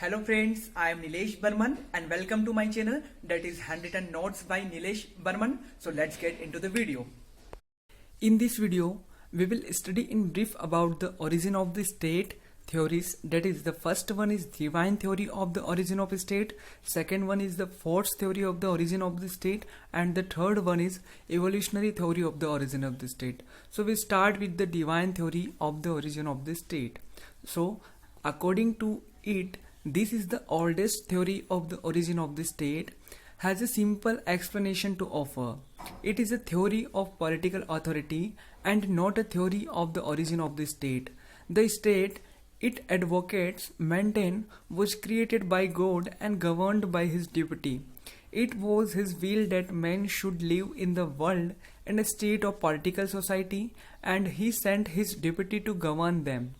Hello friends, I am Nilesh Burman and welcome to my channel that is Handwritten Notes by Nilesh Burman. So let's get into the video. In this video, we will study in brief about the origin of the state theories. That is, the first one is divine theory of the origin of a state, second one is the force theory of the origin of the state, and the third one is evolutionary theory of the origin of the state. So we start with the divine theory of the origin of the state. So according to it, this is the oldest theory of the origin of the state, has a simple explanation to offer. It is a theory of political authority and not a theory of the origin of the state. The state it advocates maintain was created by God and governed by his deputy. It was his will that men should live in the world in a state of political society, and he sent his deputy to govern them.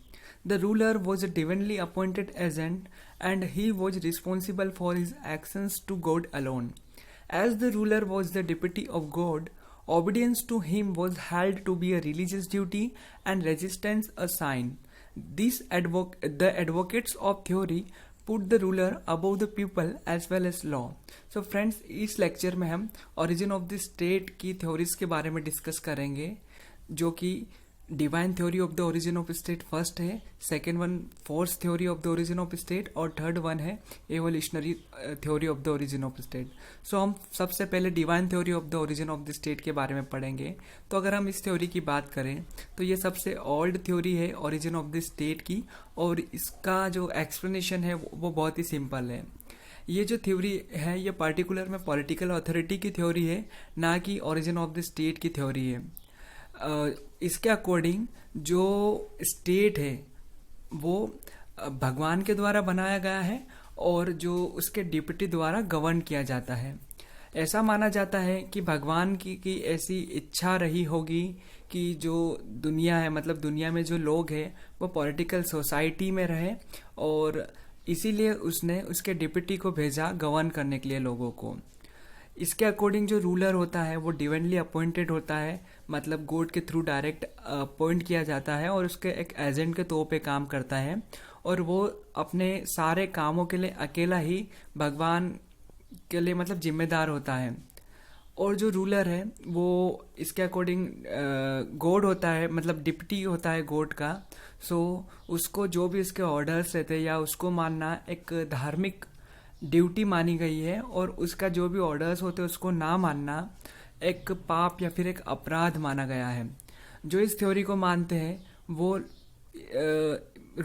The ruler was a divinely appointed agent and he was responsible for his actions to God alone. As the ruler was the deputy of God, obedience to him was held to be a religious duty and resistance a sign. The advocates of theory put the ruler above the people as well as law. So friends, इस lecture में हम origin of the state की theories के बारे में discuss करेंगे, जो कि divine theory of the origin of state first है, second one force theory of the origin of state और थर्ड वन है evolutionary theory of the origin of state. So हम सबसे पहले divine theory of the origin of the state के बारे में पढ़ेंगे. तो अगर हम इस थ्योरी की बात करें तो ये सबसे ओल्ड थ्योरी है ओरिजिन ऑफ द स्टेट की, और इसका जो एक्सप्लेनेशन है वो बहुत ही सिंपल है. ये जो थ्योरी है ये पर्टिकुलर में पॉलिटिकल अथॉरिटी की थ्योरी है, ना कि ओरिजिन ऑफ द स्टेट की थ्योरी है. इसके अकॉर्डिंग जो स्टेट है वो भगवान के द्वारा बनाया गया है और जो उसके डिप्टी द्वारा गवर्न किया जाता है. ऐसा माना जाता है कि भगवान की ऐसी इच्छा रही होगी कि जो दुनिया है, मतलब दुनिया में जो लोग हैं वो पॉलिटिकल सोसाइटी में रहे, और इसीलिए उसने उसके डिप्टी को भेजा गवर्न करने के लिए लोगों को. इसके अकॉर्डिंग जो रूलर होता है वो डिवाइनली अपॉइंटेड होता है, मतलब गॉड के थ्रू डायरेक्ट अपॉइंट किया जाता है और उसके एक एजेंट के तौर पे काम करता है, और वो अपने सारे कामों के लिए अकेला ही भगवान के लिए मतलब जिम्मेदार होता है. और जो रूलर है वो इसके अकॉर्डिंग गॉड होता है, मतलब डिप्टी होता है गॉड का. सो उसको जो भी उसके ऑर्डर्स रहते हैं या उसको मानना एक धार्मिक ड्यूटी मानी गई है, और उसका जो भी ऑर्डर्स होते हैं उसको ना मानना एक पाप या फिर एक अपराध माना गया है. जो इस थ्योरी को मानते हैं वो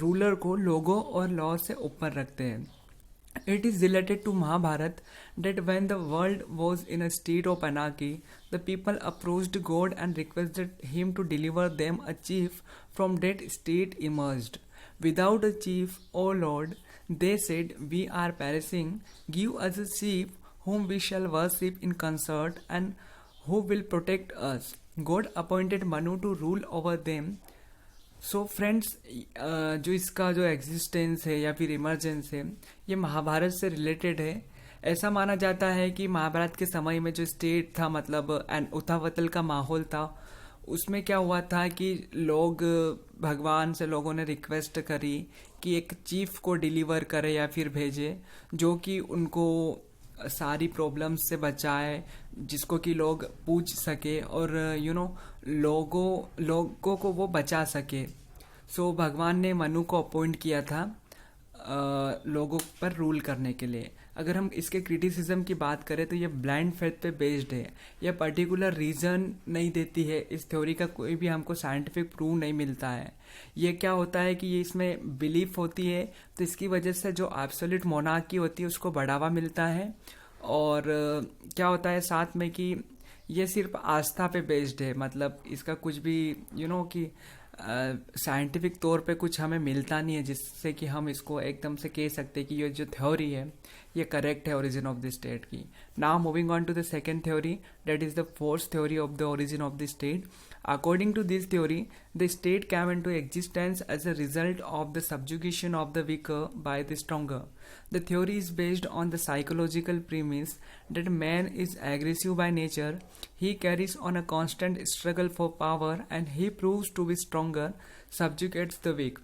रूलर को लोगों और लॉ से ऊपर रखते हैं. It is related to Mahabharata that when the world was in a state of anarchy, the people approached God and requested him to deliver them. A chief from that state emerged. Without a chief, O Lord, they said, we are perishing. Give us a chief whom we shall worship in concert and who will protect us. God appointed Manu to rule over them. So friends, जो इसका जो existence है या फिर emergence है ये महाभारत से related है. ऐसा माना जाता है कि महाभारत के समय में जो स्टेट था, मतलब उथल-पुथल का माहौल था, उसमें क्या हुआ था कि लोग भगवान से लोगों ने रिक्वेस्ट करी कि एक चीफ को डिलीवर करे या फिर भेजे जो कि उनको सारी प्रॉब्लम्स से बचाए, जिसको कि लोग पूछ सके और लोगों को वो बचा सके. सो भगवान ने मनु को अपॉइंट किया था लोगों पर रूल करने के लिए. अगर हम इसके क्रिटिसिज्म की बात करें तो ये ब्लाइंड फेथ पे बेस्ड है. यह पर्टिकुलर रीज़न नहीं देती है, इस थ्योरी का कोई भी हमको साइंटिफिक प्रूव नहीं मिलता है. ये क्या होता है कि ये इसमें बिलीफ होती है, तो इसकी वजह से जो एब्सोल्यूट मोनार्की होती है उसको बढ़ावा मिलता है. और क्या होता है साथ में कि ये सिर्फ आस्था पे बेस्ड है, मतलब इसका कुछ भी कि साइंटिफिक तौर पे कुछ हमें मिलता नहीं है जिससे कि हम इसको एकदम से कह सकते कि ये जो थ्योरी है ये करेक्ट है ओरिजिन ऑफ द स्टेट की. Now moving on to the second theory, that is the force theory of the origin of the state. According to this theory, the state came into existence as a result of the subjugation of the weaker by the stronger. The theory is based on the psychological premise that man is aggressive by nature. He carries on a constant struggle for power and he proves to be stronger, subjugates the weak.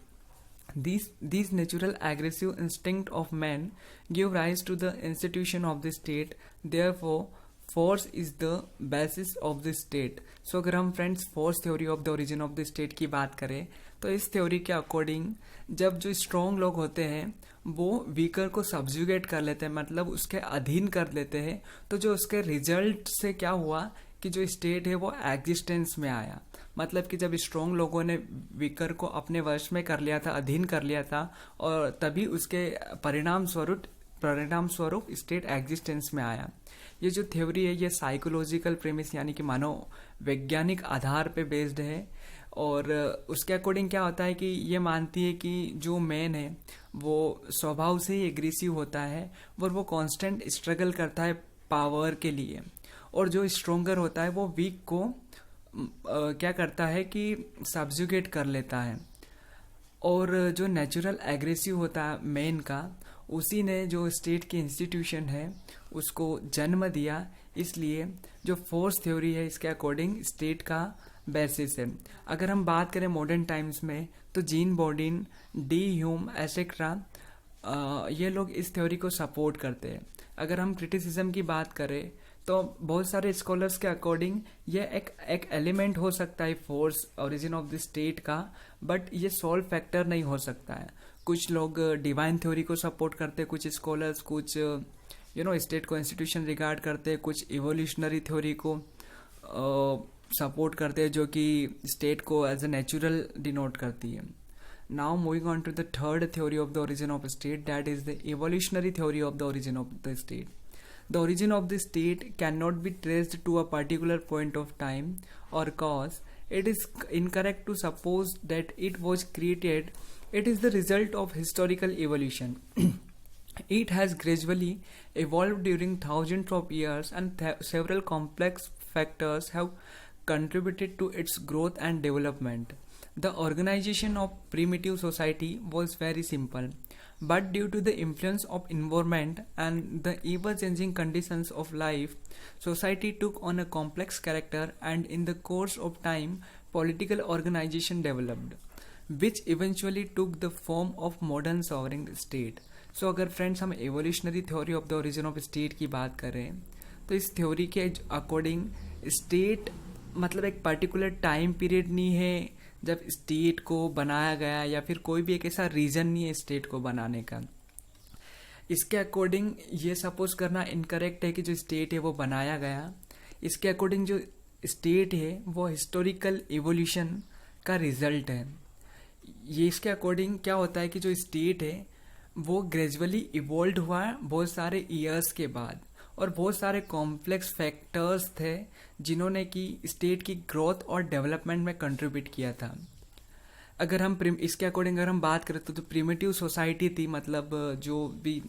These natural aggressive instinct of man give rise to the institution of the state. Therefore, force is the basis of the state. So अगर हम friends force theory of the origin of the state की बात करें तो इस theory के according जब जो स्ट्रॉन्ग लोग होते हैं वो वीकर को सब्जुगेट कर लेते हैं, मतलब उसके अधीन कर लेते हैं, तो जो उसके रिजल्ट से क्या हुआ कि जो स्टेट है वो एग्जिस्टेंस में आया। मतलब कि जब स्ट्रॉन्ग लोगों ने वीकर को अपने वश में कर लिया था, अधीन कर लिया था, और तभी उसके परिणाम स्वरूप स्टेट एग्जिस्टेंस में आया। ये जो थ्योरी है ये साइकोलॉजिकल प्रेमिस यानी कि मनोवैज्ञानिक आधार पे बेस्ड है, और उसके अकॉर्डिंग क्या होता है कि ये मानती है कि जो मैन है वो स्वभाव से ही एग्रेसिव होता है और वो कांस्टेंट स्ट्रगल करता है पावर के लिए, और जो स्ट्रोंगर होता है वो वीक को क्या करता है कि सब्जुगेट कर लेता है। और जो नेचुरल एग्रेसिव होता है मैन का, उसी ने जो स्टेट की इंस्टीट्यूशन है उसको जन्म दिया। इसलिए जो फोर्स थ्योरी है इसके अकॉर्डिंग स्टेट का बेसिस है। अगर हम बात करें मॉडर्न टाइम्स में तो जीन बॉर्डिन, डी ह्यूम एसेट्रा ये लोग इस थ्योरी को सपोर्ट करते हैं। अगर हम क्रिटिसिज्म की बात करें तो बहुत सारे स्कॉलर्स के अकॉर्डिंग ये एक एलिमेंट हो सकता है force origin of the state का, बट ये सोल फैक्टर नहीं हो सकता है। कुछ लोग डिवाइन थ्योरी को सपोर्ट करते हैं, कुछ स्कॉलर्स कुछ स्टेट को इंस्टीट्यूशन रिगार्ड करते हैं, कुछ इवोल्यूशनरी थ्योरी को सपोर्ट करते हैं जो कि स्टेट को एज ए नेचुरल डिनोट करती है। Now moving on to the third theory of the origin of state, that is the evolutionary theory of the origin of the state. The origin of the state cannot be traced to a particular point of time or cause. It is incorrect to suppose that it was created. It is the result of historical evolution. It has gradually evolved during thousands of years, and several complex factors have contributed to its growth and development. The organization of primitive society was very simple, but due to the influence of environment and the ever-changing conditions of life, society took on a complex character, and in the course of time, political organization developed, which eventually took the form of modern sovereign state. So अगर friends हम evolutionary theory of the origin of state की बात करें तो इस theory के according state मतलब एक पर्टिकुलर टाइम पीरियड नहीं है जब स्टेट को बनाया गया, या फिर कोई भी एक ऐसा रीजन नहीं है स्टेट को बनाने का। इसके अकॉर्डिंग ये सपोज करना इनकरेक्ट है कि जो स्टेट है वो बनाया गया। इसके अकॉर्डिंग जो स्टेट है वो हिस्टोरिकल इवोल्यूशन का रिजल्ट है। ये इसके अकॉर्डिंग क्या होता है कि जो स्टेट है वो ग्रेजुअली इवोल्व हुआ बहुत सारे ईयर्स के बाद, और बहुत सारे कॉम्प्लेक्स फैक्टर्स थे जिन्होंने कि स्टेट की ग्रोथ और डेवलपमेंट में कंट्रीब्यूट किया था। अगर हम इसके अकॉर्डिंग अगर हम बात करें तो प्रिमिटिव सोसाइटी थी, मतलब जो भी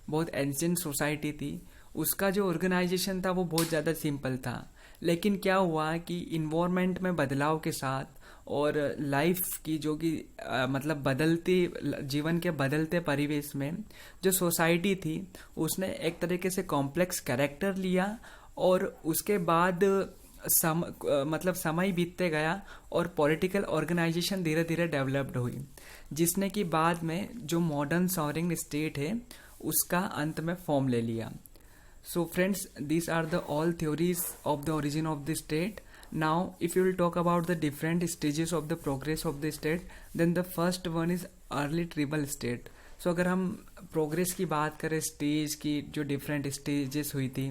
बहुत एंशिएंट सोसाइटी थी, उसका जो ऑर्गेनाइजेशन था वो बहुत ज़्यादा सिंपल था। लेकिन क्या हुआ कि इन्वायरमेंट में बदलाव के साथ और लाइफ की जो कि मतलब बदलती जीवन के बदलते परिवेश में जो सोसाइटी थी उसने एक तरीके से कॉम्प्लेक्स कैरेक्टर लिया, और उसके बाद मतलब समय बीतते गया और पॉलिटिकल ऑर्गेनाइजेशन धीरे धीरे डेवलप्ड हुई, जिसने कि बाद में जो मॉडर्न सॉवरेन स्टेट है उसका अंत में फॉर्म ले लिया। So friends, these are the all theories of the origin of the state. Now if you will talk about the different stages of the progress of the state, then the first one is early tribal state. So अगर हम progress की बात करें stage की, जो different stages हुई थी,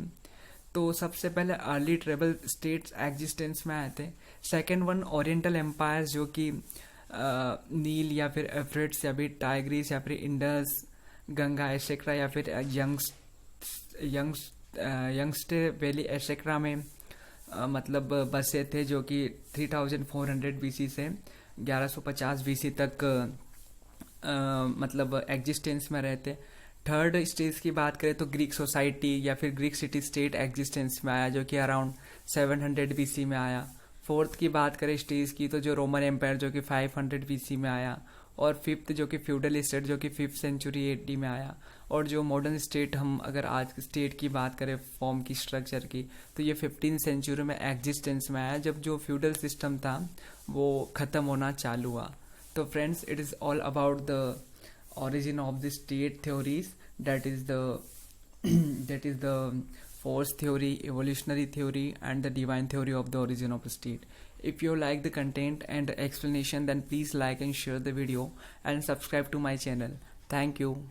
तो सबसे पहले अर्ली ट्राइबल स्टेट्स एग्जिस्टेंस में आए थे। सेकेंड वन ओरिएंटल एम्पायर्स जो कि नील या फिर एफ्रेट्स या फिर टाइग्रिस या फिर इंडस, गंगा एसेक्रा या फिर यंगस्टे वैली एसेक्रा में मतलब बसे थे, जो कि 3400 बीसी से 1150 बीसी तक मतलब एग्जिस्टेंस में रहते। थर्ड स्टेज की बात करें तो ग्रीक सोसाइटी या फिर ग्रीक सिटी स्टेट एग्जिस्टेंस में आया, जो कि अराउंड 700 बीसी में आया। फोर्थ की बात करें स्टेज की तो जो रोमन एम्पायर जो कि 500 बीसी में आया, और फिफ्थ जो कि फ्यूडल स्टेट जो कि 5th सेंचुरी AD में आया। और जो मॉडर्न स्टेट, हम अगर आज स्टेट की बात करें फॉर्म की, स्ट्रक्चर की, तो ये 15th सेंचुरी में एग्जिस्टेंस में आया, जब जो फ्यूडल सिस्टम था वो ख़त्म होना चालू हुआ। So friends, it is all about the origin of the state theories, that is the that is the force theory, evolutionary theory, and the divine theory of the origin of a state. If you like the content and the explanation, then please like and share the video and subscribe to my channel. Thank you.